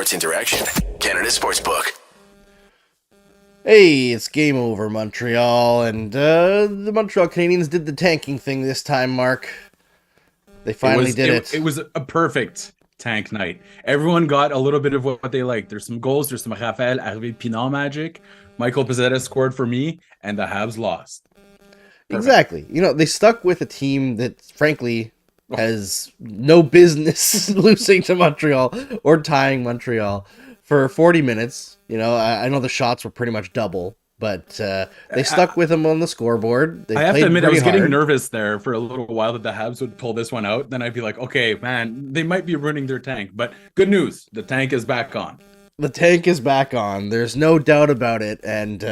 Sports Interaction, Canada Sportsbook. Hey, it's game over, Montreal, and the Montreal Canadiens did the tanking thing this time, Mark. They finally did it. It was a perfect tank night. Everyone got a little bit of what they liked. There's some goals. There's some Rafael Harvey-Pinard magic. Michael Pezzetta scored for me, and the Habs lost. Perfect. Exactly. You know, they stuck with a team that, frankly, has no business losing to Montreal or tying Montreal for 40 minutes. You know, I know the shots were pretty much double, but they stuck with them on the scoreboard. I have to admit, I was getting nervous there for a little while that the Habs would pull this one out. Then I'd be like, okay, man, they might be ruining their tank. But good news, the tank is back on. The tank is back on. There's no doubt about it. And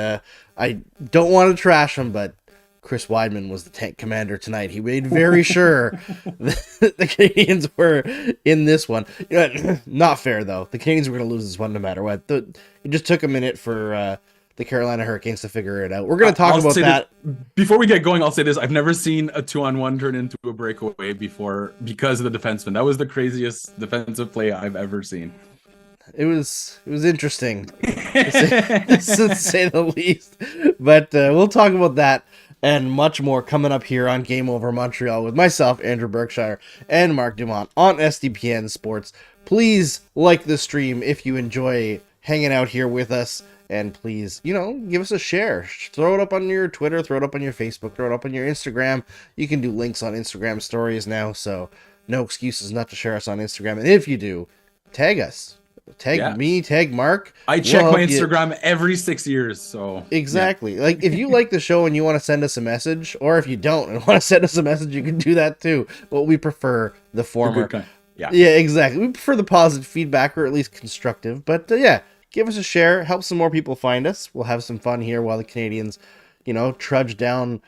I don't want to trash him, but Chris Weidman was the tank commander tonight. He made very sure that the Canadiens were in this one. Not fair, though. The Canadiens were going to lose this one no matter what. It just took a minute for the Carolina Hurricanes to figure it out. We're going to talk about that. Before we get going, I'll say this. I've never seen a 2-on-1 turn into a breakaway before because of the defenseman. That was the craziest defensive play I've ever seen. It was interesting, to say the least. But we'll talk about that and much more coming up here on Game Over Montreal with myself, Andrew Berkshire, and Marc Dumont on SDPN Sports. Please like the stream if you enjoy hanging out here with us. And please, give us a share. Throw it up on your Twitter, throw it up on your Facebook, throw it up on your Instagram. You can do links on Instagram stories now, so no excuses not to share us on Instagram. And if you do, tag us. Tag me, tag Mark. I check my Instagram every 6 years, so exactly. Like if you like the show and you want to send us a message, or if you don't and want to send us a message, you can do that too. But we prefer the former. Yeah, exactly. We prefer the positive feedback, or at least constructive. But give us a share. Help some more people find us. We'll have some fun here while the Canadiens, trudge down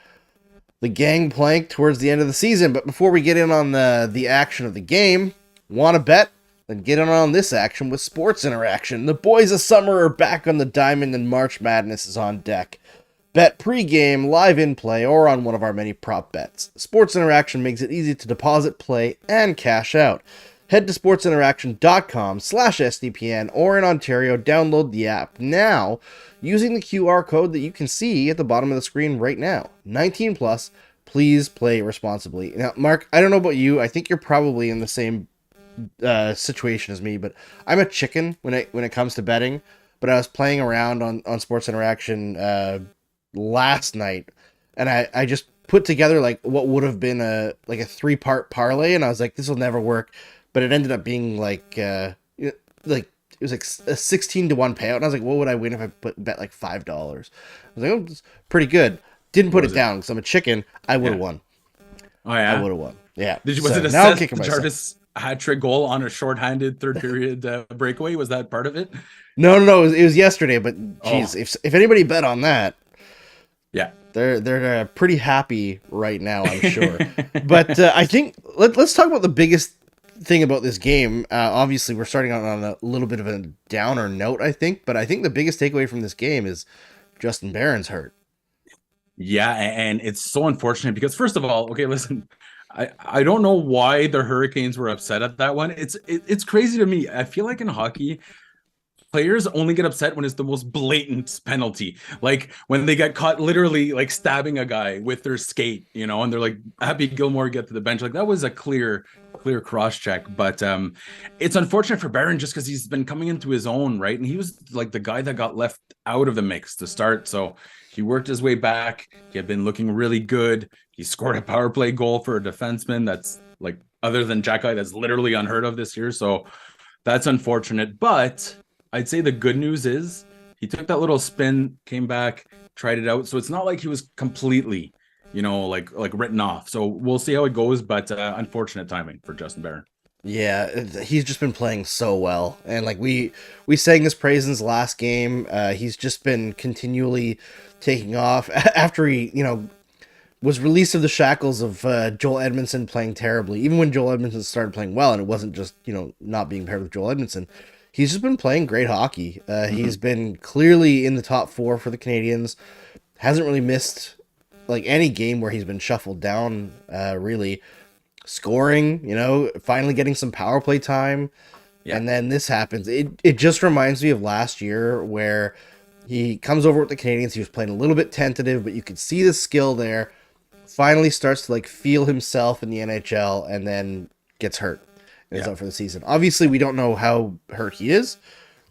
the gangplank towards the end of the season. But before we get in on the action of the game, want to bet? Then get on this action with Sports Interaction. The boys of summer are back on the diamond and March Madness is on deck. Bet pre-game, live in play, or on one of our many prop bets. Sports Interaction makes it easy to deposit, play, and cash out. Head to sportsinteraction.com/SDPN or in Ontario, download the app now using the QR code that you can see at the bottom of the screen right now. 19 plus, please play responsibly. Now, Mark, I don't know about you. I think you're probably in the same situation as me, but I'm a chicken when it comes to betting. But I was playing around on Sports Interaction last night, and I just put together like what would have been a 3-part parlay, and I was like, this will never work. But it ended up being it was like a 16 to 1 payout, and I was like, what would I win if I bet like $5? I was like, oh, it's pretty good. Didn't put it down because I'm a chicken. I would have won. Oh yeah, I would have won. Yeah. Was it a Seth Jarvis hat-trick goal on a short-handed third period breakaway? Was that part of it? No. It was yesterday. But geez, if anybody bet on that, yeah, they're pretty happy right now, I'm sure. But I think let's talk about the biggest thing about this game. Obviously, we're starting out on a little bit of a downer note, I think. But I think the biggest takeaway from this game is Justin Barron's hurt. Yeah, and it's so unfortunate because first of all, okay, listen. I don't know why the Hurricanes were upset at that one. It's crazy to me. I feel like in hockey, players only get upset when it's the most blatant penalty. Like when they get caught literally like stabbing a guy with their skate, and they're like, Happy Gilmore get to the bench. Like that was a clear cross check. But it's unfortunate for Barron just because he's been coming into his own, right? And he was like the guy that got left out of the mix to start. So he worked his way back. He had been looking really good. He scored a power play goal for a defenseman that's like, other than Jack-Eye, that's literally unheard of this year. So that's unfortunate. But I'd say the good news is he took that little spin, came back, tried it out. So it's not like he was completely, like written off. So we'll see how it goes. But unfortunate timing for Justin Barron. Yeah, he's just been playing so well. And like we sang his praise in his last game. He's just been continually taking off after he, was released of the shackles of Joel Edmondson playing terribly. Even when Joel Edmondson started playing well, and it wasn't just, not being paired with Joel Edmondson, he's just been playing great hockey. He's been clearly in the top 4 for the Canadiens. Hasn't really missed like any game where he's been shuffled down, really. Scoring, finally getting some power play time. And then this happens. It just reminds me of last year where he comes over with the Canadiens. He was playing a little bit tentative, but you could see the skill there. Finally starts to like feel himself in the NHL and then gets hurt and is out for the season. Obviously, we don't know how hurt he is.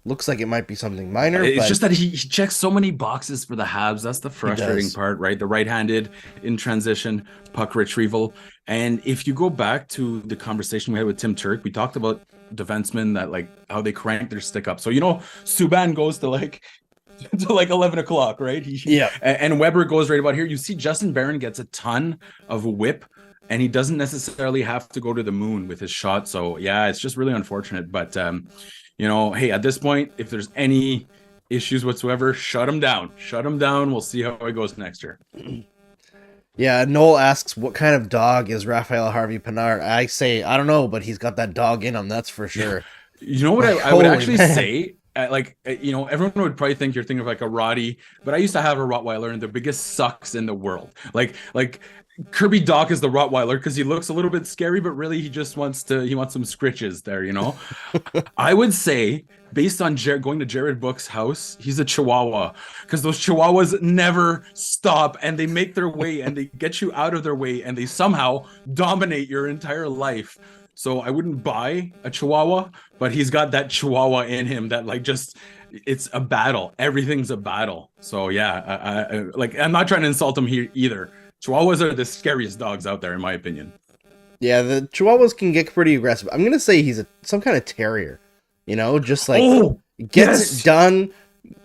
Looks like it might be something minor. It's just that he checks so many boxes for the Habs. That's the frustrating part, right? The right-handed in transition, puck retrieval. And if you go back to the conversation we had with Tim Turk, we talked about defensemen that like how they crank their stick up. So, Subban goes to like 11 o'clock, right? And Weber goes right about here. You see Justin Barron gets a ton of whip, and he doesn't necessarily have to go to the moon with his shot. So, yeah, it's just really unfortunate. But, hey, at this point, if there's any issues whatsoever, shut him down. Shut him down. We'll see how it goes next year. Yeah, Noel asks, what kind of dog is Raphael Harvey-Pinard? I say, I don't know, but he's got that dog in him, that's for sure. You know what I would actually say? Everyone would probably think you're thinking of like a Roddy, but I used to have a Rottweiler, and the biggest sucks in the world. Like Kirby Doc is the Rottweiler because he looks a little bit scary, but really he just wants some scritches there, I would say, based on going to Jared Book's house, he's a Chihuahua, because those Chihuahuas never stop, and they make their way, and they get you out of their way, and they somehow dominate your entire life. So I wouldn't buy a Chihuahua, but he's got that Chihuahua in him that it's a battle. Everything's a battle. So yeah, I'm not trying to insult him here either. Chihuahuas are the scariest dogs out there, in my opinion. Yeah, the Chihuahuas can get pretty aggressive. I'm gonna say he's some kind of terrier. Just like gets it done.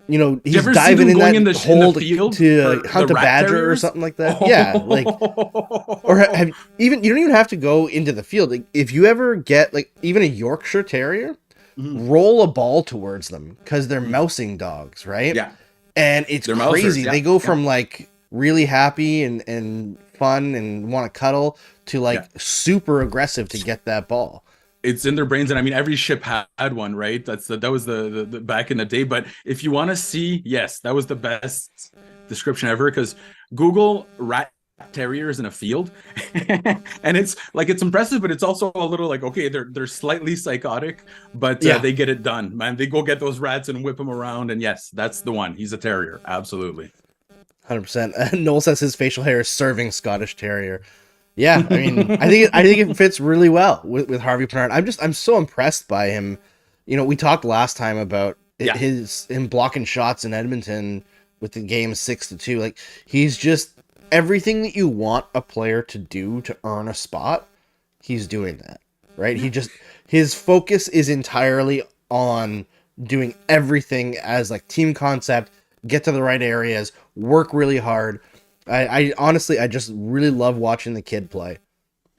He's diving in that hole to hunt a badger or something like that. Yeah, you don't even have to go into the field. Like, if you ever get even a Yorkshire Terrier, roll a ball towards them because they're mousing dogs, right? Yeah, and it's crazy. Mousers, yeah. They go from really happy and fun and want to cuddle to super aggressive to get that ball. It's in their brains, and I mean, every ship had one, right? That was the back in the day. But if you want to see, yes, that was the best description ever, because Google rat terriers in a field, and it's impressive, but it's also a little they're slightly psychotic, but they get it done, man. They go get those rats and whip them around, and yes, that's the one. He's a terrier, absolutely. 100%. Noel says his facial hair is serving Scottish Terrier. Yeah, I mean, I think it fits really well with Harvey-Pinard. I'm so impressed by him. We talked last time about him blocking shots in Edmonton with the game 6-2. He's just everything that you want a player to do to earn a spot. He's doing that, right? His focus is entirely on doing everything as team concept, get to the right areas, work really hard. I honestly just really love watching the kid play.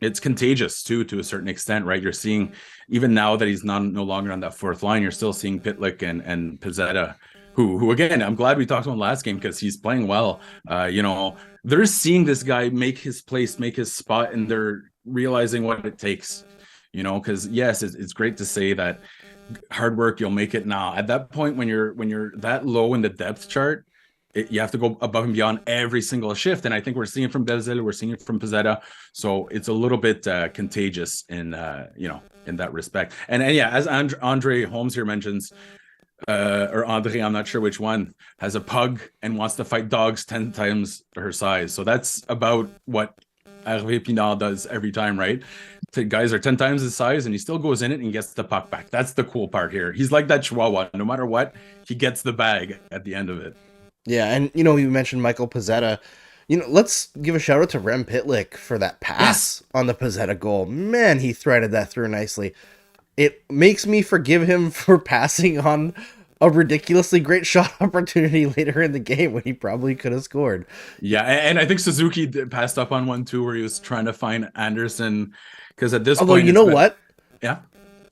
It's contagious too, to a certain extent, right? You're seeing, even now that he's no longer on that fourth line, you're still seeing Pitlick and Pizzetta, who again, I'm glad we talked about last game because he's playing well. They're seeing this guy make his place, make his spot, and they're realizing what it takes. Because yes, it's great to say that hard work, you'll make it. Now, at that point, when you're that low in the depth chart, you have to go above and beyond every single shift, and I think we're seeing it from Belzile, we're seeing it from Pizzetta, so it's a little bit contagious in in that respect. And yeah, as Andre Holmes here mentions, or Andre, I'm not sure which one, has a pug and wants to fight dogs 10 times her size. So that's about what Hervé Pinard does every time, right? The guys are 10 times his size, and he still goes in it and gets the puck back. That's the cool part here. He's like that Chihuahua. No matter what, he gets the bag at the end of it. Yeah, and you mentioned Michael Pizzetta. Let's give a shout out to Rem Pitlick for that pass on the Pizzetta goal. Man, he threaded that through nicely. It makes me forgive him for passing on a ridiculously great shot opportunity later in the game when he probably could have scored. Yeah, and I think Suzuki passed up on one too, where he was trying to find Anderson, because at this point... Although, you know what? Yeah?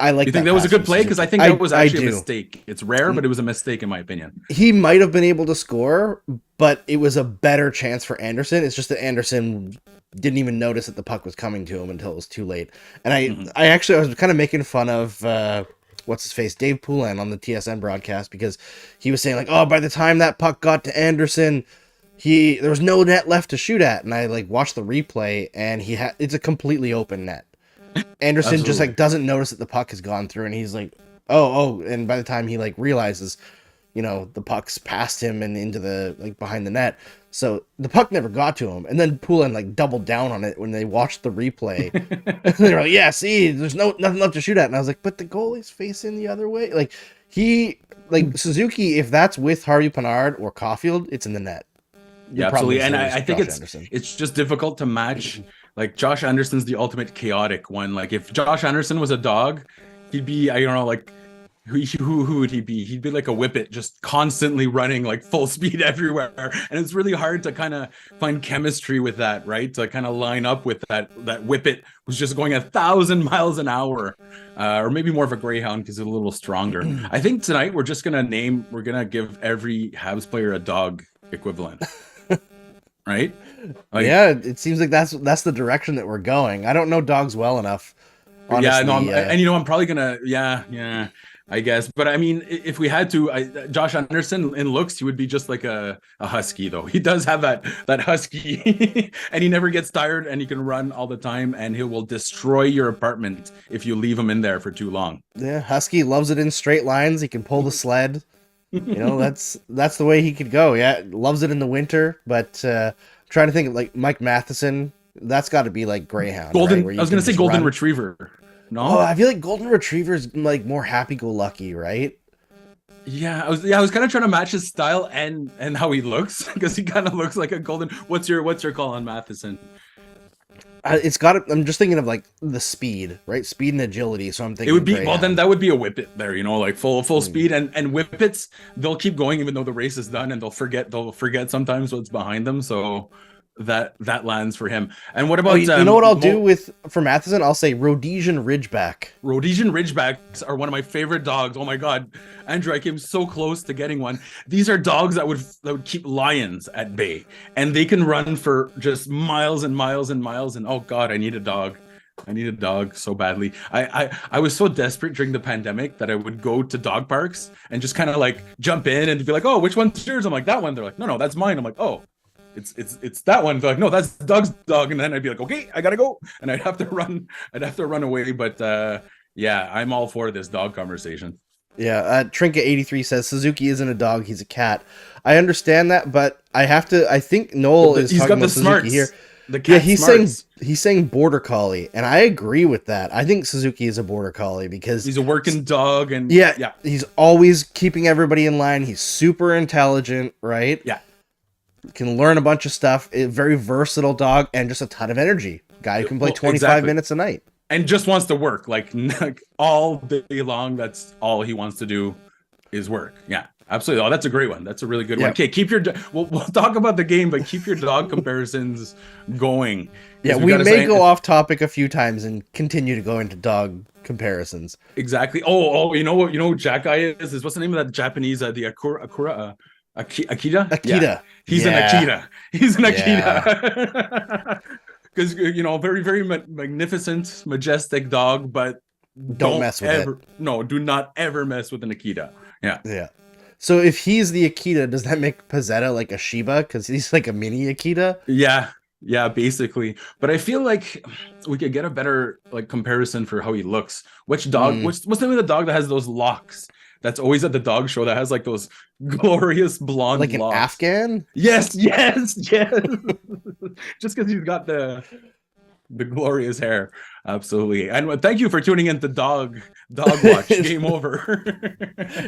I like. You think that was a good play? Because I think that was actually a mistake. It's rare, but it was a mistake in my opinion. He might have been able to score, but it was a better chance for Anderson. It's just that Anderson didn't even notice that the puck was coming to him until it was too late. And I was kind of making fun of what's his face, Dave Poulin, on the TSN broadcast, because he was saying by the time that puck got to Anderson, there was no net left to shoot at. And I watched the replay, and it's a completely open net. Anderson just doesn't notice that the puck has gone through, and he's And by the time he like realizes, the puck's past him and into the like behind the net, so the puck never got to him. And then Poulin like doubled down on it when they watched the replay. They're like, yeah, see, there's nothing left to shoot at. And I was like, but the goalie's facing the other way. Like Suzuki, if that's with Harvey Pinard or Caulfield, it's in the net. Yeah, absolutely. And I think it's just difficult to match. Like Josh Anderson's the ultimate chaotic one. Like if Josh Anderson was a dog, he'd be, I don't know, like who would he be? He'd be like a whippet, just constantly running like full speed everywhere. And it's really hard to kind of find chemistry with that, right? To kind of line up with that whippet who's just going 1,000 miles an hour, or maybe more of a greyhound because it's a little stronger. I think tonight we're gonna give every Habs player a dog equivalent. Right? Like, yeah, it seems like that's the direction that we're going. I don't know dogs well enough. Honestly, yeah, no, I'm probably gonna, I guess. But I mean, if we had to, Josh Anderson in looks, he would be just like a husky, though. He does have that husky, and he never gets tired, and he can run all the time, and he will destroy your apartment if you leave him in there for too long. Yeah, husky loves it in straight lines. He can pull the sled. That's the way he could go. Yeah, loves it in the winter. But trying to think of like Mike Matheson. That's got to be like greyhound. Golden. Right? I was gonna say golden retriever. No, I feel like golden retriever's like more happy-go-lucky, right? Yeah, I was kind of trying to match his style and how he looks because he kind of looks like a golden. What's your call on Matheson? It's got. I'm just thinking of like the speed, right? Speed and agility. So I'm thinking it would be greyhound. Then that would be a whippet there, like full speed and whippets. They'll keep going even though the race is done, and they'll forget sometimes what's behind them. So that lands for him. And what about you know what I'll do for Matheson? I'll say Rhodesian Ridgeback. Rhodesian Ridgebacks are one of my favorite dogs. Oh my god, Andrew, I came so close to getting one. These are dogs that would keep lions at bay, and they can run for just miles and miles and miles. And oh god, I need a dog. I need a dog so badly. I was so desperate during the pandemic that I would go to dog parks and just kind of like jump in and be like, oh, which one's yours? I'm like, that one. They're like, no, that's mine. I'm like, oh. It's that one. They're like, no, that's Doug's dog. And then I'd be like, okay, I gotta go, and I'd have to run away. But I'm all for this dog conversation. Yeah, Trinket83 says Suzuki isn't a dog, he's a cat. I understand that, but I think Noel is talking about Suzuki here. He's saying border collie, and I agree with that. I think Suzuki is a border collie because he's a working dog, and he's always keeping everybody in line. He's super intelligent, right? Yeah. Can learn a bunch of stuff. A very versatile dog and just a ton of energy. Guy who can play 25 minutes a night. And just wants to work like all day long. That's all he wants to do is work. Yeah, absolutely. Oh, that's a great one. That's a really good one. Okay, keep your. We'll talk about the game, but keep your dog comparisons going. Yeah, we may go off topic a few times and continue to go into dog comparisons. Exactly. Oh, you know what? You know who Jack Guy is? What's the name of that Japanese? The Akira. Akita? Yeah. He's an Akita. He's an Akita. Because, very, very magnificent, majestic dog, but don't mess with it. No, do not ever mess with an Akita. Yeah. Yeah. So if he's the Akita, does that make Pizzetta like a Shiba? Because he's like a mini Akita? Yeah, basically. But I feel like we could get a better like comparison for how he looks. Which dog? What's the name of the dog that has those locks? That's always at the dog show that has like those glorious blonde like locks. An Afghan? Yes. Just because he's got the glorious hair. Absolutely. And thank you for tuning in to Dog Watch. Game over.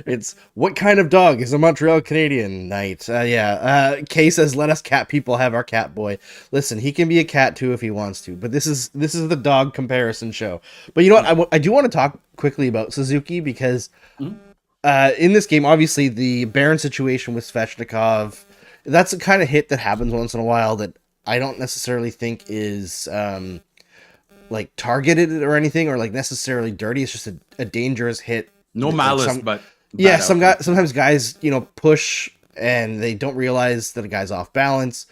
It's what kind of dog is a Montreal Canadian night? Kay says, let us cat people have our cat boy. Listen, he can be a cat too if he wants to, but this is the dog comparison show. But you know what? I do want to talk quickly about Suzuki because in this game, obviously the Barron situation with Svechnikov, that's a kind of hit that happens once in a while that I don't necessarily think is like targeted or anything or like necessarily dirty. It's just a dangerous hit. No malice, but sometimes guys, push and they don't realize that a guy's off balance.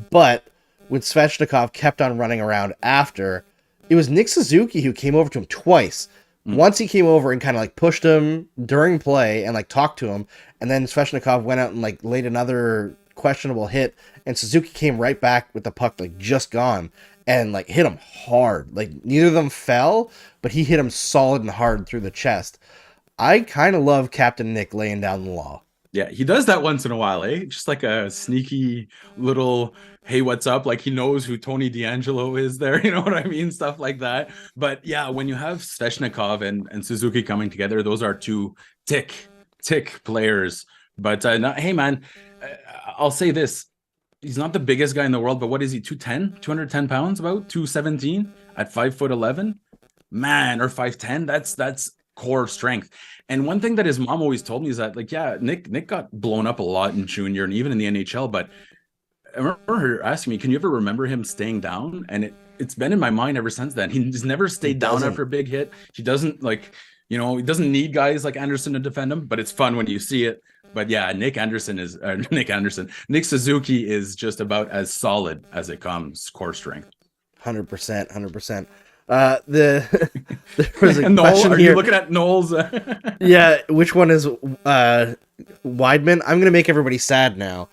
But when Svechnikov kept on running around after, it was Nick Suzuki who came over to him twice. Once he came over and kind of like pushed him during play and like talked to him, and then Svechnikov went out and like laid another questionable hit, and Suzuki came right back with the puck like just gone and like hit him hard. Like neither of them fell, but he hit him solid and hard through the chest. I kind of love Captain Nick laying down the law. Yeah, he does that once in a while, eh? Just like a sneaky little, hey, what's up? Like he knows who Tony D'Angelo is there, you know what I mean? Stuff like that. But yeah, when you have Svechnikov and Suzuki coming together, those are two tick players. But hey, man, I'll say this. He's not the biggest guy in the world, but what is he, 210? 210 pounds, about 217 at 5'11"? Man, or 5'10"? That's core strength. And one thing that his mom always told me is that, like, yeah, Nick got blown up a lot in junior and even in the NHL, but I remember her asking me, can you ever remember him staying down? And it's been in my mind ever since then. He's never stayed down after a big hit. He doesn't, like, you know, he doesn't need guys like Anderson to defend him, but it's fun when you see it. But yeah, Nick Suzuki is just about as solid as it comes, core strength. 100%. There was a Noel, question are here. You looking at Noel's? Yeah, which one is Weidman? I'm gonna make everybody sad now.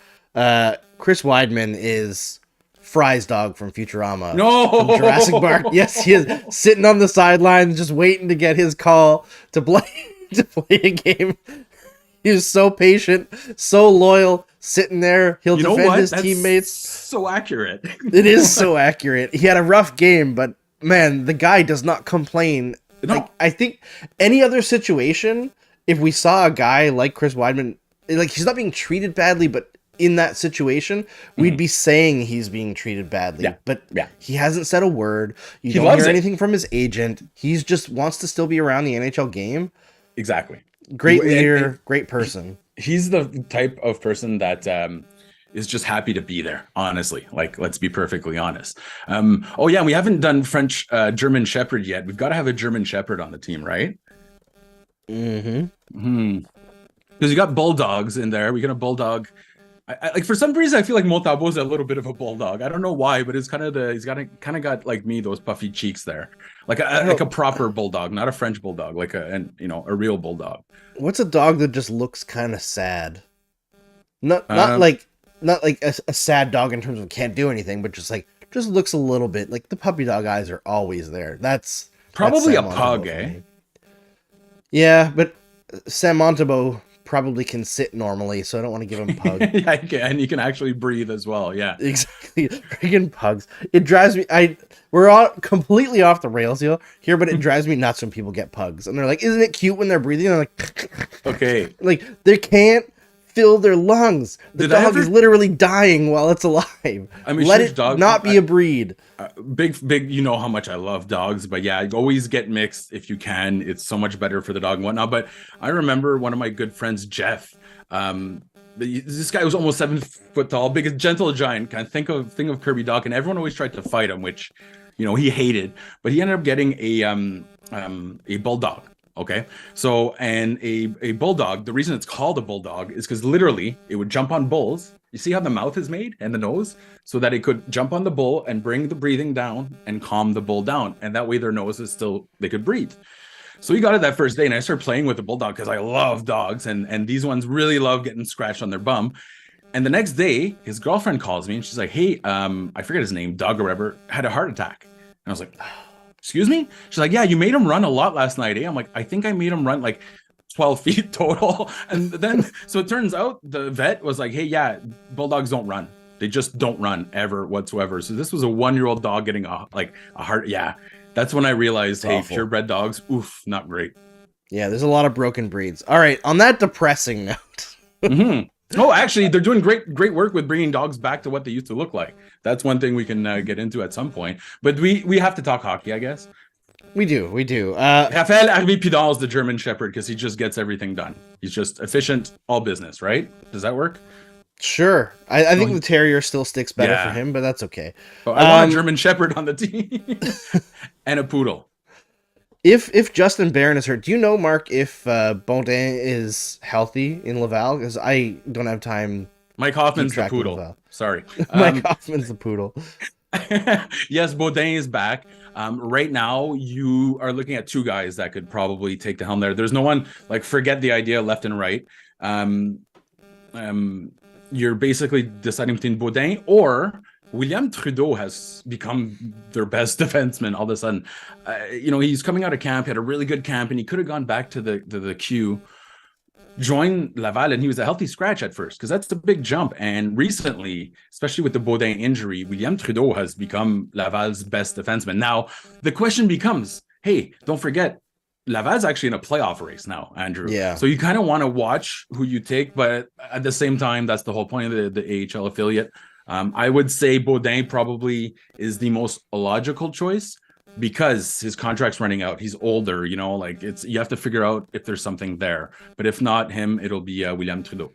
Chris Weidman is Fry's dog from Futurama. No, from Jurassic Park. Yes, he is sitting on the sidelines, just waiting to get his call to play a game. He was so patient, so loyal, sitting there. He'll defend his teammates. So accurate. It is so accurate. He had a rough game, but man, the guy does not complain. No. Like, I think any other situation, if we saw a guy like Chris Weidman, like, he's not being treated badly, but in that situation, we'd be saying he's being treated badly. Yeah. But yeah, he hasn't said a word. You don't hear anything from his agent. He's just wants to still be around the NHL game. Exactly. Great leader, great person. He's the type of person that is just happy to be there, honestly. Like, let's be perfectly honest. Oh yeah, we haven't done French German Shepherd yet. We've got to have a German Shepherd on the team, right? Because you got bulldogs in there. We got a bulldog. I like, for some reason I feel like Montabo's a little bit of a bulldog. I don't know why, but it's kind of got like me, those puffy cheeks there, like a proper bulldog, not a French bulldog, like a real bulldog. What's a dog that just looks kind of sad? Not like a sad dog in terms of can't do anything, but just looks a little bit like the puppy dog eyes are always there. That's probably a pug, eh? Yeah, but Sam Montembeault probably can sit normally, so I don't want to give him pug. Yeah, and you can actually breathe as well. Yeah, exactly. Freaking pugs. It drives me. We're all completely off the rails here, but it drives me nuts when people get pugs, and they're like, "Isn't it cute when they're breathing?" And I'm like, okay, like they can't fill their lungs. The dog is literally dying while it's alive. I mean, let it not be a breed. Big, you know how much I love dogs, but yeah, always get mixed if you can. It's so much better for the dog and whatnot. But I remember one of my good friends, Jeff. This guy was almost 7 foot tall, big, gentle giant. Kind of think of Kirby Dog, and everyone always tried to fight him, which, you know, he hated. But he ended up getting a bulldog. Okay, so and a bulldog. The reason it's called a bulldog is because literally it would jump on bulls. You see how the mouth is made and the nose, so that it could jump on the bull and bring the breathing down and calm the bull down, and that way their nose is still, they could breathe. So he got it that first day, and I started playing with the bulldog because I love dogs, and these ones really love getting scratched on their bum. And the next day, his girlfriend calls me and she's like, "Hey, I forget his name, Doug or whatever, had a heart attack." And I was like, "Excuse me?" She's like, "Yeah, you made him run a lot last night, eh?" I'm like, "I think I made him run like 12 feet total." And then, so it turns out the vet was like, "Hey, yeah, bulldogs don't run. They just don't run ever whatsoever." So this was a 1-year-old dog getting a heart. Yeah, that's when I realized, hey, purebred dogs, oof, not great. Yeah, there's a lot of broken breeds. All right, on that depressing note. Oh, actually, they're doing great work with bringing dogs back to what they used to look like. That's one thing we can get into at some point. But we have to talk hockey, I guess. We do. Raphael Harvey-Pinard is the German Shepherd because he just gets everything done. He's just efficient, all business, right? Does that work? Sure. I think the Terrier still sticks better for him, but that's okay. Oh, I want a German Shepherd on the team. And a Poodle. If Justin Barron is hurt, do you know, Mark, if Baudin is healthy in Laval? Because I don't have time. Mike Hoffman's the Poodle. Sorry. Mike Hoffman's the Poodle. Yes, Baudin is back. Right now, you are looking at 2 guys that could probably take the helm there. There's no one, like, forget the idea left and right. You're basically deciding between Baudin or William Trudeau has become their best defenseman all of a sudden. He's coming out of camp, he had a really good camp, and he could have gone back to the queue, joined Laval, and he was a healthy scratch at first, because that's a big jump. And recently, especially with the Baudin injury, William Trudeau has become Laval's best defenseman. Now, the question becomes, hey, don't forget, Laval's actually in a playoff race now, Andrew. Yeah. So you kind of want to watch who you take, but at the same time, that's the whole point of the AHL affiliate. I would say Baudin probably is the most logical choice because his contract's running out. He's older, you have to figure out if there's something there. But if not him, it'll be William Trudeau.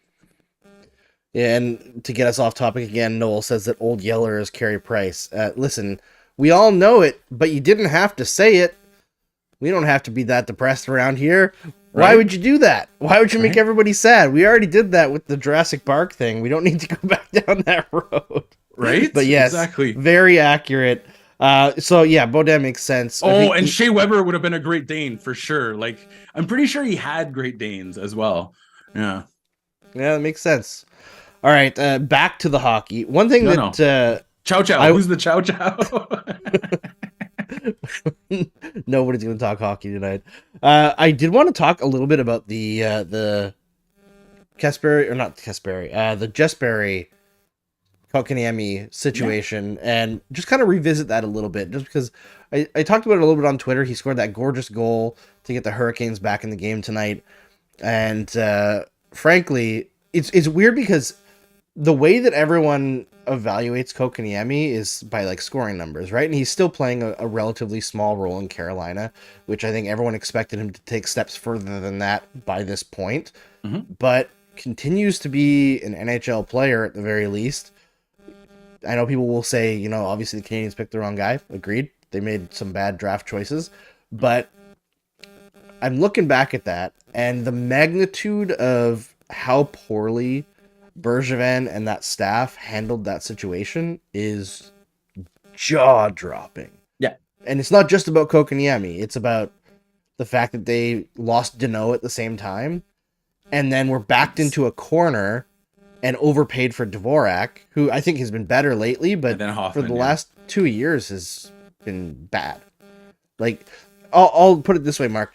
Yeah, and to get us off topic again, Noel says that Old Yeller is Carey Price. Listen, we all know it, but you didn't have to say it. We don't have to be that depressed around here. Right? Why would you do that? Why would you make everybody sad? We already did that with the Jurassic Park thing. We don't need to go back down that road. Right? But yes, exactly. Very accurate. So yeah, Baudin makes sense. And Shea Weber would have been a Great Dane for sure. Like, I'm pretty sure he had Great Danes as well. Yeah. Yeah, that makes sense. All right, back to the hockey. One thing Chow Chow. Who's the Chow Chow? Nobody's going to talk hockey tonight. I did want to talk a little bit about the Kasperi, or not Kasperi, the Jesperi Kotkaniemi situation, and just kind of revisit that a little bit, just because I talked about it a little bit on Twitter. He scored that gorgeous goal to get the Hurricanes back in the game tonight, and frankly, it's weird because the way that everyone evaluates Kotkaniemi is by like scoring numbers, right? And he's still playing a relatively small role in Carolina, which I think everyone expected him to take steps further than that by this point, but continues to be an NHL player at the very least. I know people will say, obviously the Canadiens picked the wrong guy. Agreed. They made some bad draft choices, but I'm looking back at that, and the magnitude of how poorly Bergevin and that staff handled that situation is jaw-dropping. Yeah. And it's not just about Kotkaniemi. It's about the fact that they lost Deneau at the same time, and then were backed into a corner and overpaid for Dvorak, who I think has been better lately, but Hoffman, for the last 2 years has been bad. Like, I'll put it this way, Mark.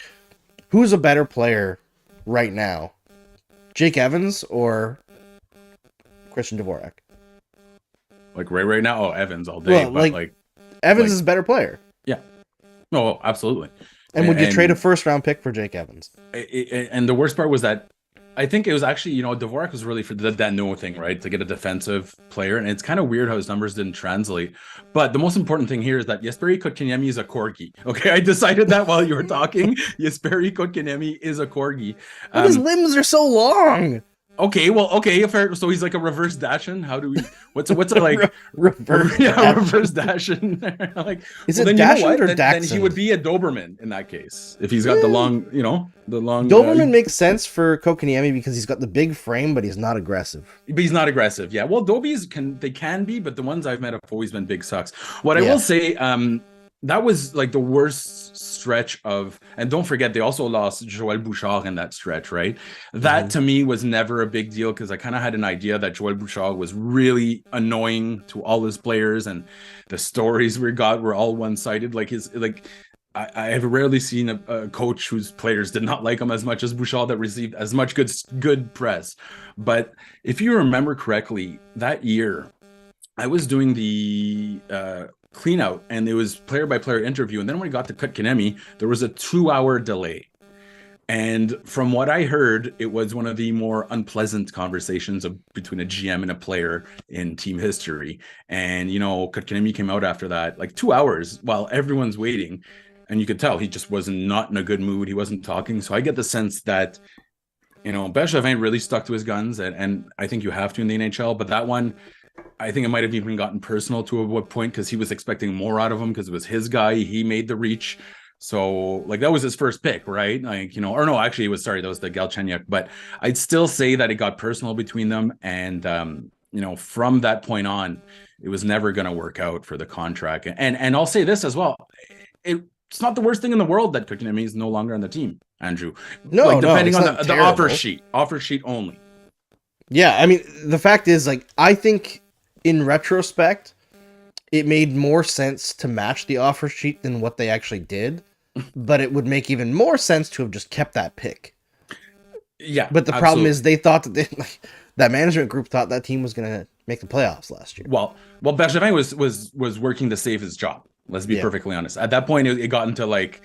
Who's a better player right now? Jake Evans or Christian Dvorak? Like right now? Oh, Evans all day. Well, but Evans is a better player. Yeah. No, absolutely. And would you trade a first-round pick for Jake Evans? And the worst part was that I think it was actually, Dvorak was really for that no thing, right? To get a defensive player. And it's kind of weird how his numbers didn't translate. But the most important thing here is that Jesperi Kotkaniemi is a corgi. Okay, I decided that while you were talking. Jesperi Kotkaniemi is a corgi. But his limbs are so long. Okay, fair. So he's like a reverse Dashin. How do we? What's it like? reverse Dashin. Like, is it Dashin or Daxon? Then he would be a Doberman in that case if he's got the long. Doberman makes sense for Kotkaniemi because he's got the big frame, but he's not aggressive. But he's not aggressive. Yeah. Well, Dobies can be, but the ones I've met have always been big sucks. What I will say, that was like the worst stretch of, and don't forget, they also lost Joël Bouchard in that stretch, right? That to me was never a big deal because I kind of had an idea that Joël Bouchard was really annoying to all his players, and the stories we got were all one-sided. I have rarely seen a coach whose players did not like him as much as Bouchard that received as much good press. But if you remember correctly, that year I was doing the clean out, and it was player by player interview, and then when we got to Kotkaniemi, there was a 2-hour delay, and from what I heard, it was one of the more unpleasant conversations between a GM and a player in team history. And Kotkaniemi came out after that, like 2 hours while everyone's waiting, and you could tell he just was not in a good mood. He wasn't talking. So I get the sense that Bergevin really stuck to his guns, and I think you have to in the NHL, but that one, I think it might have even gotten personal to a point because he was expecting more out of him because it was his guy. He made the reach. So that was his first pick, right? Or no, actually that was the Galchenyuk. But I'd still say that it got personal between them. And, from that point on, it was never going to work out for the contract. And I'll say this as well. It's not the worst thing in the world that Kotkaniemi is no longer on the team, Andrew. Depending on the offer sheet only. Yeah. I mean, the fact is, I think, in retrospect, it made more sense to match the offer sheet than what they actually did, but it would make even more sense to have just kept that pick. Yeah, but the problem is they thought that that management group thought that team was going to make the playoffs last year. Well, Bergevin was working to save his job. Let's be perfectly honest. At that point, it got into like,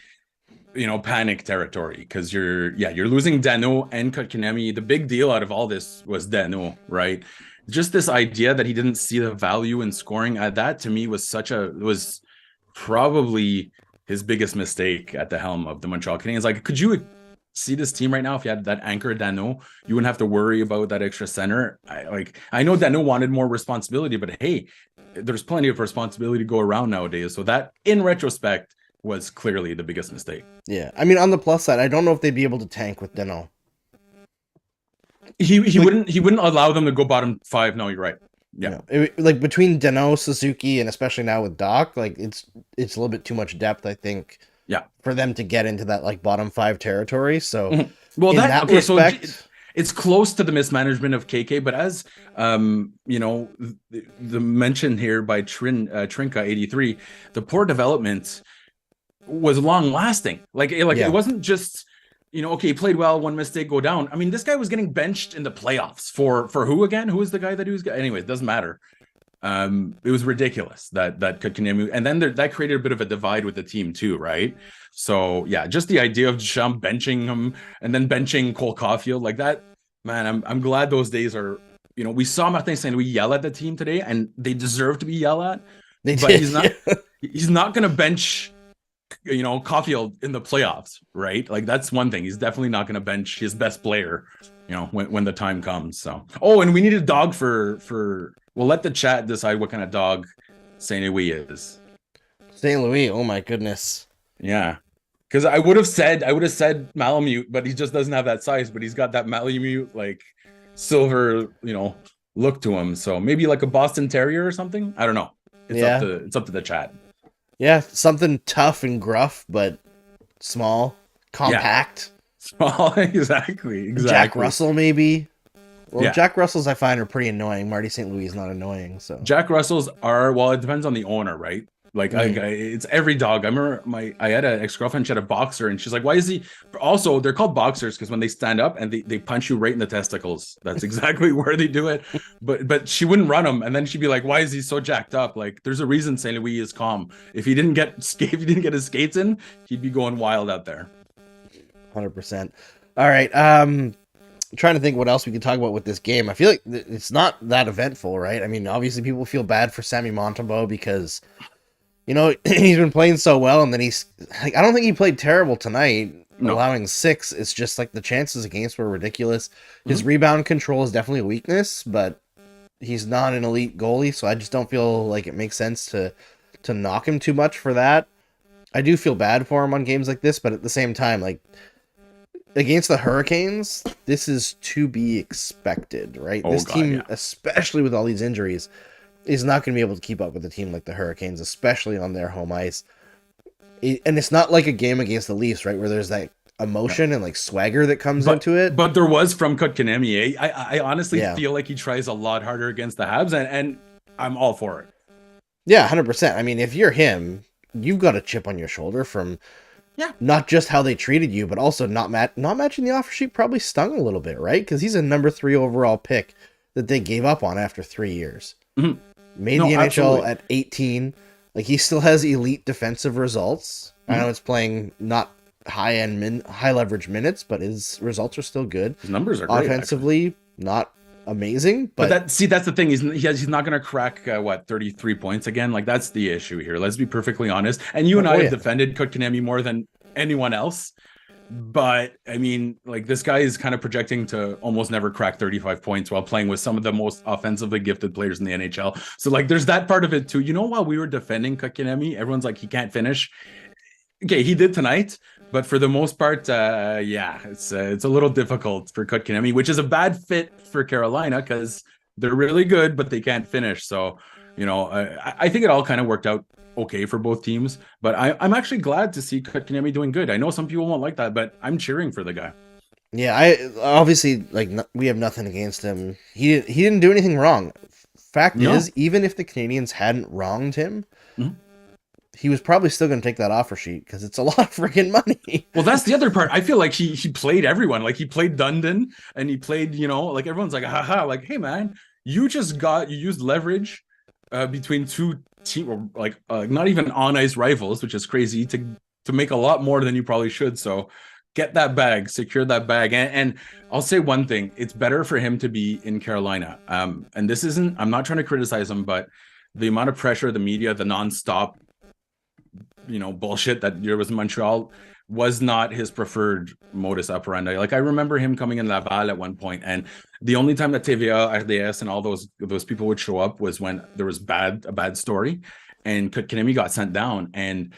panic territory because you're losing Danault and Kotkaniemi. The big deal out of all this was Danault, right? Just this idea that he didn't see the value in scoring, that to me was probably his biggest mistake at the helm of the Montreal Canadiens. Like, could you see this team right now if you had that anchor Danault? You wouldn't have to worry about that extra center. I know Danault wanted more responsibility, but hey, there's plenty of responsibility to go around nowadays. So that, in retrospect, was clearly the biggest mistake. Yeah, I mean, on the plus side, I don't know if they'd be able to tank with Danault. He wouldn't allow them to go bottom 5. No, you're right. Yeah, like between Danault, Suzuki, and especially now with Doc, like it's a little bit too much depth, I think. Yeah, for them to get into that like bottom 5 territory. So, well, that respect, so it's close to the mismanagement of KK. But as the mention here by Trinka 83, the poor development was long lasting. It wasn't just okay, he played well, one mistake, go down. I mean, this guy was getting benched in the playoffs for who again? Who is the guy that he was? Anyway, it doesn't matter. It was ridiculous that Kotkaniemi, and then that created a bit of a divide with the team too, right? So yeah, just the idea of Deschamps benching him and then benching Cole Caulfield like that, man. I'm glad those days are. We saw Martin St. Louis yell at the team today, and they deserve to be yelled at. But he's not going to bench Caulfield in the playoffs, right? Like, that's one thing. He's definitely not going to bench his best player, when the time comes. So, and we need a dog for. We'll let the chat decide what kind of dog St. Louis is. St. Louis, oh my goodness. Yeah. Because I would have said Malamute, but he just doesn't have that size, but he's got that Malamute, like, silver, look to him. So maybe like a Boston Terrier or something. I don't know. It's up to the chat. Yeah, something tough and gruff, but small, compact. Yeah. Small, exactly. Jack Russell, maybe. Well, Jack Russells I find are pretty annoying. Marty St. Louis is not annoying. So Jack Russells are, well, it depends on the owner, right? Like, it's every dog. I remember I had an ex-girlfriend, she had a boxer, and she's like, why is he... Also, they're called boxers because when they stand up and they punch you right in the testicles. That's exactly where they do it. But she wouldn't run him, and then she'd be like, why is he so jacked up? Like, there's a reason St. Louis is calm. If he didn't get his skates in, he'd be going wild out there. 100%. All right, trying to think what else we could talk about with this game. I feel like it's not that eventful, right? I mean, obviously people feel bad for Sammy Montembeault because, he's been playing so well, and then he's like, I don't think he played terrible tonight, allowing 6. It's just like the chances against were ridiculous. His rebound control is definitely a weakness, but he's not an elite goalie, so I just don't feel like it makes sense to knock him too much for that. I do feel bad for him on games like this, but at the same time, like, against the Hurricanes, this is to be expected, right? This team, especially with all these injuries, is not going to be able to keep up with a team like the Hurricanes, especially on their home ice. And it's not like a game against the Leafs, right, where there's that emotion and like swagger that comes into it. But there was from Kotkaniemi. I honestly feel like he tries a lot harder against the Habs, and I'm all for it. Yeah, 100%. I mean, if you're him, you've got a chip on your shoulder from... not just how they treated you, but also not matching the offer sheet probably stung a little bit, right? Because he's a number 3 overall pick that they gave up on after 3 years. Mm-hmm. Made the NHL at 18. Like, he still has elite defensive results. I know it's playing not high leverage minutes, but his results are still good. His numbers are great, offensively, not amazing, but that's the thing. He's not going to crack 33 points again. Like, that's the issue here. Let's be perfectly honest. And you and I have defended Kotkaniemi more than anyone else. But I mean, like, this guy is kind of projecting to almost never crack 35 points while playing with some of the most offensively gifted players in the NHL. So, like, there's that part of it too. While we were defending Kotkaniemi, everyone's like, he can't finish. Okay, he did tonight, but for the most part, it's a little difficult for Kotkaniemi, which is a bad fit for Carolina because they're really good, but they can't finish. So, I think it all kind of worked out okay for both teams, but I'm actually glad to see Kotkaniemi doing good. I know some people won't like that, but I'm cheering for the guy. Yeah, I obviously, like, we have nothing against him. He didn't do anything wrong. fact is, even if the Canadiens hadn't wronged him, he was probably still going to take that offer sheet because it's a lot of freaking money. Well, that's the other part. I feel like he played everyone. Like he played Dundon and he played, like everyone's like, haha, like, hey man, you used leverage between two team, like not even on ice rivals, which is crazy to make a lot more than you probably should. So get that bag, secure that bag. And I'll say one thing, it's better for him to be in Carolina. And this isn't, I'm not trying to criticize him, but the amount of pressure, the media, the nonstop, bullshit that there was in Montreal was not his preferred modus operandi. Like I remember him coming in Laval at one point, and the only time that TVA, RDS, and all those people would show up was when there was a bad story, and Kotkaniemi got sent down, and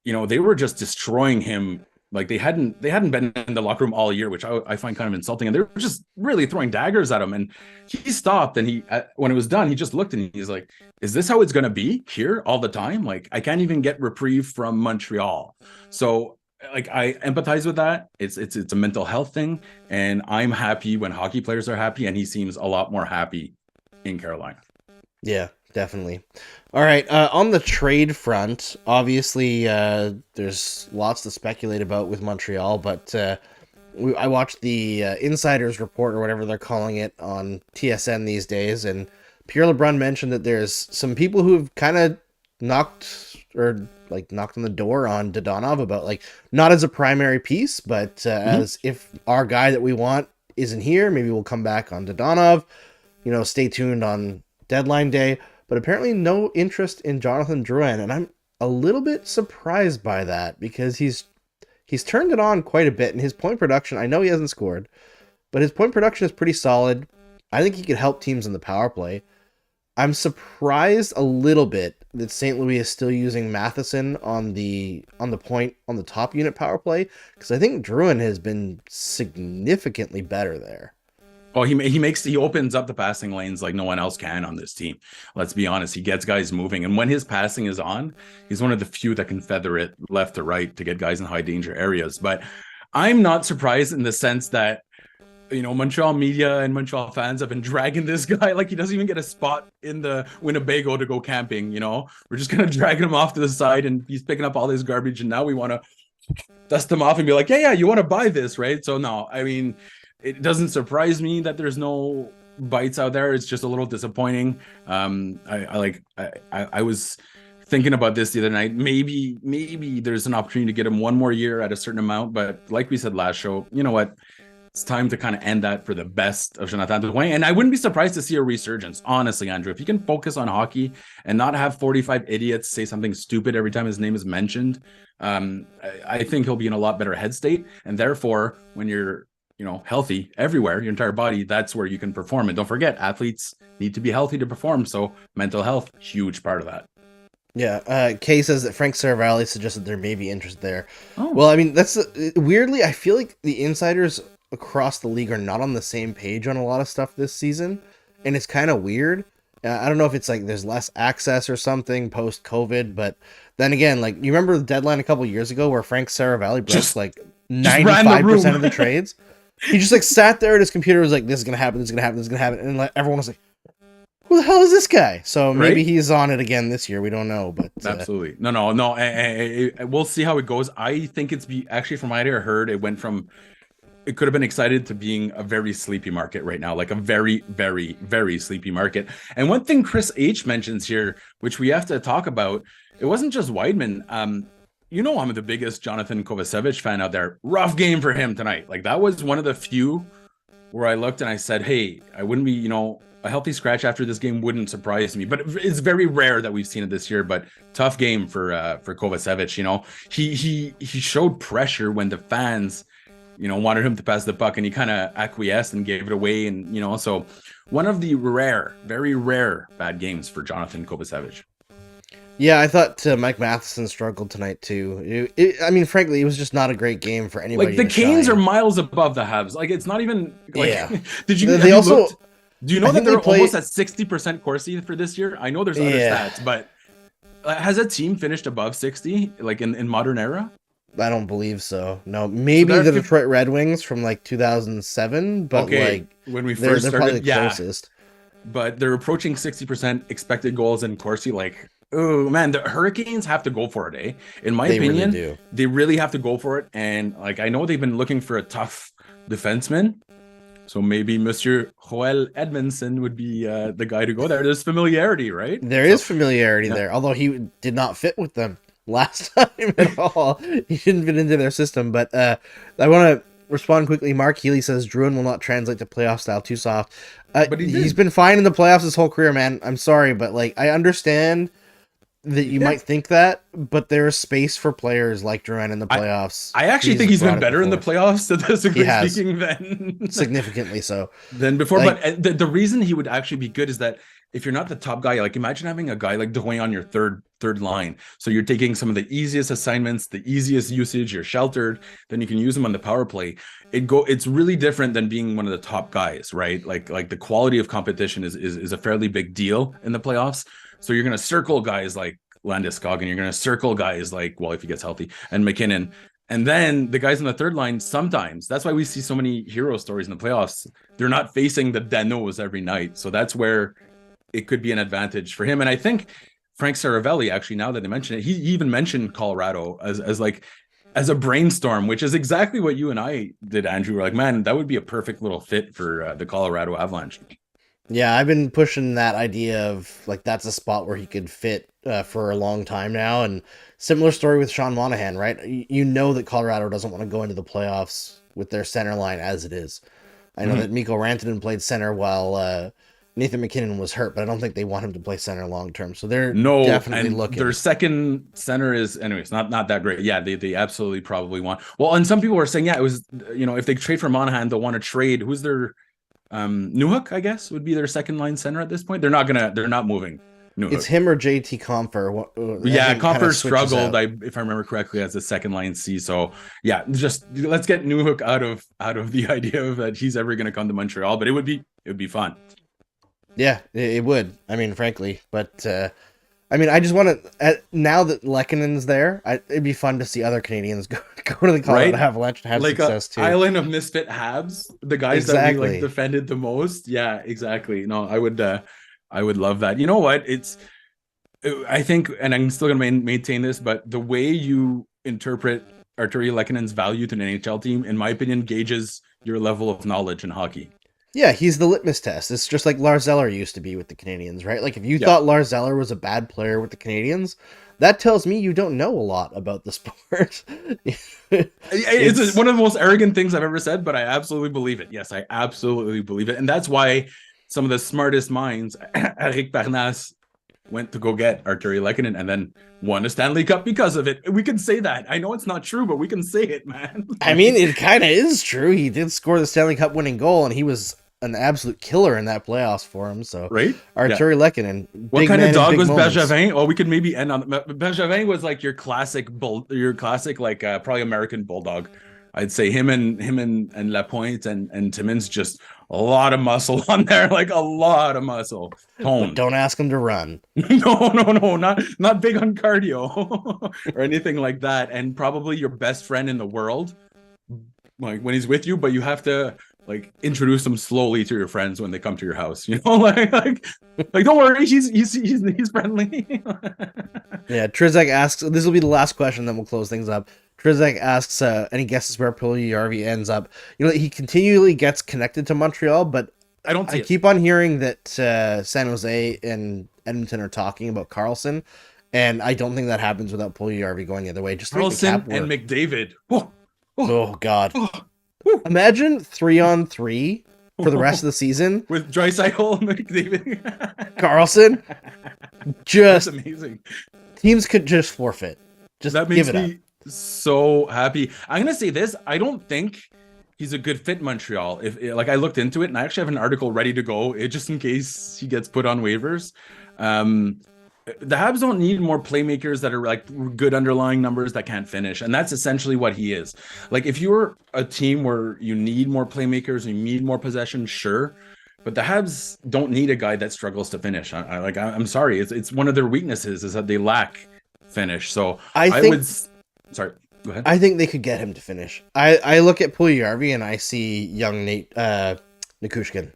they were just destroying him. Like they hadn't been in the locker room all year, which I find kind of insulting, and they were just really throwing daggers at him. And he stopped, and when it was done, he just looked and he's like, "Is this how it's going to be here all the time? Like I can't even get reprieve from Montreal." So like I empathize with that. It's a mental health thing, and I'm happy when hockey players are happy, and he seems a lot more happy in Carolina. Yeah. Definitely. All right. On the trade front, obviously, there's lots to speculate about with Montreal, but I watched the Insiders Report or whatever they're calling it on TSN these days, and Pierre LeBrun mentioned that there's some people who have kind of knocked on the door on Dodonov about not as a primary piece, but as if our guy that we want isn't here, maybe we'll come back on Dodonov. Stay tuned on deadline day. But apparently no interest in Jonathan Drouin, and I'm a little bit surprised by that because he's turned it on quite a bit, and his point production, I know he hasn't scored, but his point production is pretty solid. I think he could help teams in the power play. I'm surprised a little bit that St. Louis is still using Matheson on the top unit power play, because I think Drouin has been significantly better there. Oh, he opens up the passing lanes like no one else can on this team. Let's be honest. He gets guys moving. And when his passing is on, he's one of the few that can feather it left to right to get guys in high danger areas. But I'm not surprised in the sense that, Montreal media and Montreal fans have been dragging this guy like he doesn't even get a spot in the Winnebago to go camping. We're just going to drag him off to the side, and he's picking up all this garbage. And now we want to dust him off and be like, yeah, you want to buy this, right? So no, I mean, it doesn't surprise me that there's no bites out there. It's just a little disappointing. I was thinking about this the other night. Maybe there's an opportunity to get him one more year at a certain amount. But like we said last show, you know what? It's time to kind of end that for the best of Jonathan Drouin. And I wouldn't be surprised to see a resurgence, honestly, Andrew. If you can focus on hockey and not have 45 idiots say something stupid every time his name is mentioned, I think he'll be in a lot better head state. And therefore, when you're healthy everywhere, your entire body, that's where you can perform. And don't forget, athletes need to be healthy to perform. So mental health, huge part of that. Yeah. Kay says that Frank Saravalli suggested there may be interest there. Oh. Well, I mean, that's weirdly, I feel like the insiders across the league are not on the same page on a lot of stuff this season. And it's kind of weird. I don't know if it's like there's less access or something post COVID, but then again, you remember the deadline a couple years ago where Frank Saravalli broke 95% of the trades? He just sat there at his computer, was like, this is going to happen, this is going to happen, this is going to happen. And everyone was like, who the hell is this guy? So maybe he's on it again this year. We don't know, but absolutely. No. We'll see how it goes. I think actually from what I heard, it could have been excited to being a very sleepy market right now, like a very, very, very sleepy market. And one thing Chris H mentions here, which we have to talk about, it wasn't just Weidman. I'm the biggest Jonathan Kovacevic fan out there. Rough game for him tonight. That was one of the few where I looked and I said, hey, I wouldn't be, a healthy scratch after this game wouldn't surprise me. But it's very rare that we've seen it this year. But tough game for Kovacevic. He showed pressure when the fans, wanted him to pass the puck, and he kind of acquiesced and gave it away. And, so one of the very rare bad games for Jonathan Kovacevic. Yeah, I thought Mike Matheson struggled tonight too. Frankly, it was just not a great game for anybody. The Canes are miles above the Habs. It's not even. Yeah. Did you? They also. Looked? Do you know that they're almost at 60% Corsi for this year? I know there's other stats, but has a team finished above 60 in modern era? I don't believe so. No, maybe the Detroit Red Wings from 2007, but when we first they're started, probably the closest. but they're approaching 60% expected goals in Corsi. Like, oh man, the Hurricanes have to go for it, eh? In my opinion, they really have to go for it. And like, I know they've been looking for a tough defenseman. So maybe Monsieur Joel Edmondson would be the guy to go there. There's familiarity, right? There is familiarity there, although he did not fit with them last time at all. He didn't fit into their system. But I want to respond quickly. Mark Healy says Drouin will not translate to playoff style too soft. But he's been fine in the playoffs his whole career, man. I'm sorry, but like I understand that you might think that, but there is space for players like Drouin in the playoffs. I actually think he's been better in the playoffs, statistically speaking, than significantly so than before. Like, but the reason he would actually be good is that if you're not the top guy, like imagine having a guy like Drouin on your third line. So you're taking some of the easiest assignments, the easiest usage, you're sheltered, then you can use him on the power play. It's really different than being one of the top guys, right? Like the quality of competition is a fairly big deal in the playoffs. So you're going to circle guys like Landeskog, and you're going to circle guys like, well, if he gets healthy, and McKinnon. And then the guys on the third line, sometimes, that's why we see so many hero stories in the playoffs. They're not facing the Danos every night. So that's where it could be an advantage for him. And I think Frank Saravelli, actually, now that they mention it, he even mentioned Colorado as a brainstorm, which is exactly what you and I did, Andrew. We're like, man, that would be a perfect little fit for the Colorado Avalanche. Yeah, I've been pushing that idea of like that's a spot where he could fit for a long time now. And similar story with Sean Monahan, right? You know that Colorado doesn't want to go into the playoffs with their center line as it is. I know that Mikko Rantanen played center while Nathan McKinnon was hurt, but I don't think they want him to play center long term. So they're definitely looking. Their second center is, anyways, not that great. Yeah, they absolutely probably want. Well, and some people were saying, yeah, it was, if they trade for Monahan, they'll want to trade. Who's their Newhook, I guess, would be their second line center at this point. They're not moving Newhook. It's him or JT Compher. Yeah, Compher struggled, if I remember correctly, as a second line C. So yeah, just let's get Newhook out of the idea of that he's ever going to come to Montreal. But it would be fun. Yeah, it would. I mean, frankly, but I just want to now that Lekkonen's there, it'd be fun to see other Canadians go to the Colorado Avalanche and have like success too. Island of misfit Habs, the guys that we defended the most. Yeah, exactly. No, I would love that. You know what? I think, and I'm still going to maintain this, but the way you interpret Artturi Lekkonen's value to an NHL team, in my opinion, gauges your level of knowledge in hockey. Yeah, he's the litmus test. It's just like Lars Eller used to be with the Canadiens, right? Like if you thought Lars Eller was a bad player with the Canadiens, that tells me you don't know a lot about the sport. It's one of the most arrogant things I've ever said, but I absolutely believe it. Yes, I absolutely believe it. And that's why some of the smartest minds, Eric Parnas, went to go get Artturi Lekkonen and then won a Stanley Cup because of it. We can say that. I know it's not true, but we can say it, man. I mean, it kind of is true. He did score the Stanley Cup winning goal, and he was an absolute killer in that playoffs for him. So, right? Artturi Lekkonen. What kind of dog was Bergevin? Oh, we could maybe end on Bergevin was like your classic like probably American bulldog. I'd say him and Lapointe and Timmins, just a lot of muscle on there, like a lot of muscle. Tone. But don't ask him to run. No, not big on cardio or anything like that. And probably your best friend in the world, like when he's with you, but you have to like introduce him slowly to your friends when they come to your house. Like don't worry, he's friendly. Yeah, Trizek asks. This will be the last question, then we'll close things up. Trizek asks, any guesses where Puljujärvi ends up? He continually gets connected to Montreal, but I keep on hearing that San Jose and Edmonton are talking about Karlsson, and I don't think that happens without Puljujärvi going the other way. Just Karlsson and McDavid. Oh God! Imagine 3-on-3 for the rest of the season with Draisaitl, McDavid, Karlsson. Just amazing. Teams could just forfeit. Just that makes give it me up. So happy. I'm gonna say this. I don't think he's a good fit in Montreal. If I looked into it, and I actually have an article ready to go, just in case he gets put on waivers. The Habs don't need more playmakers that are like good underlying numbers that can't finish, and that's essentially what he is. Like if you're a team where you need more playmakers, you need more possession, sure. But the Habs don't need a guy that struggles to finish. I'm sorry, it's one of their weaknesses is that they lack finish. So Sorry, go ahead. I think they could get him to finish. I look at Puljujärvi and I see young Nate Nichushkin.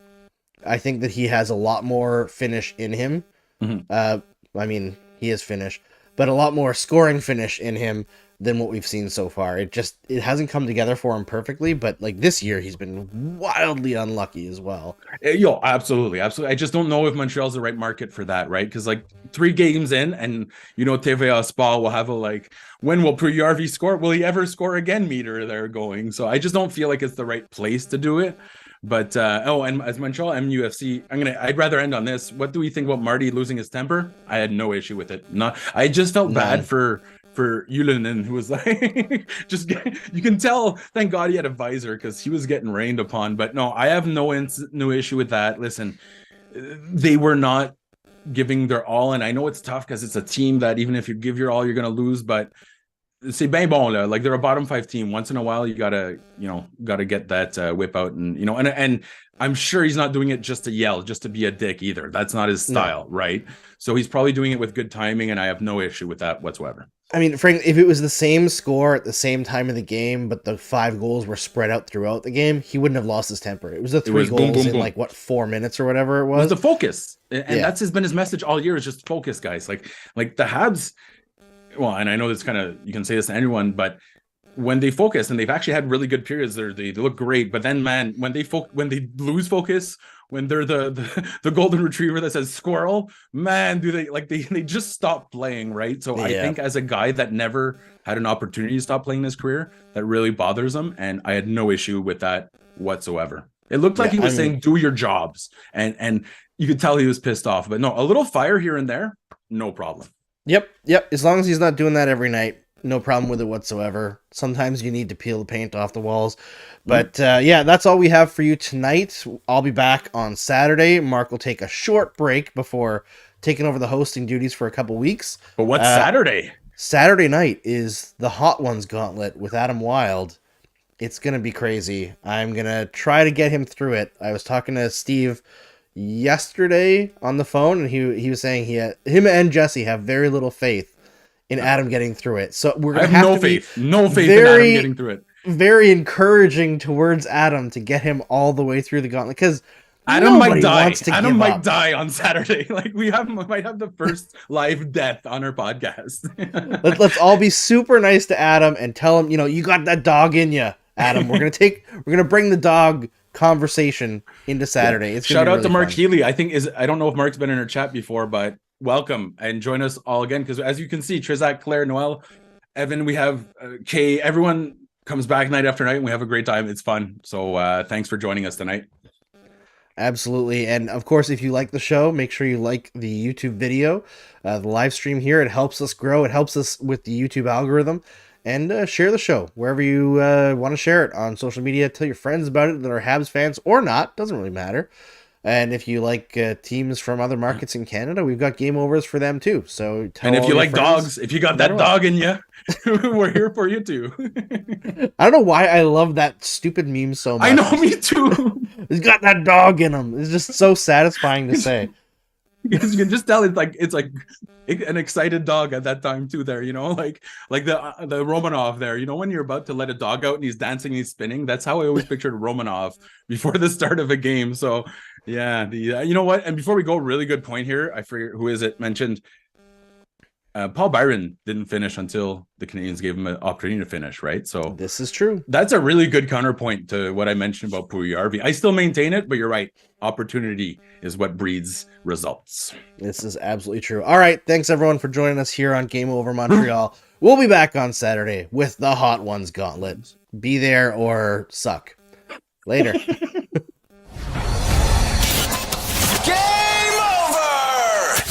I think that he has a lot more finish in him. I mean, he is Finnish, but a lot more scoring finish in him than what we've seen so far. It hasn't come together for him perfectly, but like this year he's been wildly unlucky as well. Yo, absolutely. I just don't know if Montreal's the right market for that, right? Because like 3 games in, and TVA Spa will have a like, when will Puyarvi score? Will he ever score again meter they're going. So I just don't feel like it's the right place to do it. But and as Montreal MUFC, I'd rather end on this. What do we think about Marty losing his temper? I had no issue with it. I just felt bad for Ylönen, who was like, you can tell, thank God he had a visor because he was getting rained upon. But no, I have no issue with that. Listen, they were not giving their all, and I know it's tough because it's a team that even if you give your all, you're going to lose. But c'est bien bon là. Like they're a bottom 5 team. Once in a while, you gotta get that whip out, and and I'm sure he's not doing it just to yell, just to be a dick either. That's not his style, right? So he's probably doing it with good timing, and I have no issue with that whatsoever. I mean, Frank, if it was the same score at the same time of the game, but the 5 goals were spread out throughout the game, he wouldn't have lost his temper. It was the 3 goals boom, boom, in boom. Like 4 minutes or whatever it was. It was the focus, and that's been his message all year, is just focus, guys. Like the Habs. Well, and I know this kind of, you can say this to anyone, but when they focus, and they've actually had really good periods, they look great. But then, man, when they lose focus, when they're the golden retriever that says squirrel, man, they just stop playing, right? So I think as a guy that never had an opportunity to stop playing in his career, that really bothers him, and I had no issue with that whatsoever. It looked like he was saying, "Do your jobs," and you could tell he was pissed off. But no, a little fire here and there, no problem. Yep. As long as he's not doing that every night, no problem with it whatsoever. Sometimes you need to peel the paint off the walls. But that's all we have for you tonight. I'll be back on Saturday. Mark will take a short break before taking over the hosting duties for a couple weeks. But what's Saturday? Saturday night is the Hot Ones Gauntlet with Adam Wilde. It's going to be crazy. I'm going to try to get him through it. I was talking to Steve yesterday on the phone, and he was saying him and Jesse have very little faith in Adam getting through it. So we're gonna have no faith in Adam getting through it. Very encouraging towards Adam to get him all the way through the gauntlet, because Adam might die. Adam might die on Saturday. Like we might have the first live death on our podcast. Let's all be super nice to Adam and tell him, you got that dog in you, Adam. We're gonna bring the dog conversation into Saturday. It's shout out really to Mark fun. Healy. I don't know if Mark's been in our chat before, but welcome and join us all again, because as you can see, Trizak, Claire, Noel, Evan, we have Kay, everyone comes back night after night, and we have a great time. It's fun. So thanks for joining us tonight. Absolutely. And of course, if you like the show, make sure you like the YouTube video, the live stream here. It helps us grow. It helps us with the YouTube algorithm. And share the show wherever you want to share it on social media. Tell your friends about it that are Habs fans or not. Doesn't really matter. And if you like teams from other markets in Canada, we've got game overs for them too. So and if you like dogs, if you got that dog in you, we're here for you too. I don't know why I love that stupid meme so much. I know, me too. He's got that dog in him. It's just so satisfying to say. Because you can just tell it's like an excited dog at that time too. There, like the Romanov there. When you're about to let a dog out and he's dancing, and he's spinning. That's how I always pictured Romanov before the start of a game. So yeah, you know what? And before we go, really good point here. I forget who is it mentioned. Paul Byron didn't finish until the Canadiens gave him an opportunity to finish, right? So this is true. That's a really good counterpoint to what I mentioned about Puyarvi. I still maintain it, but you're right. Opportunity is what breeds results. This is absolutely true. All right. Thanks, everyone, for joining us here on Game Over Montreal. We'll be back on Saturday with the Hot Ones Gauntlet. Be there or suck. Later. Game over!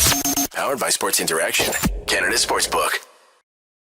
Powered by Sports Interaction, Canada Sportsbook.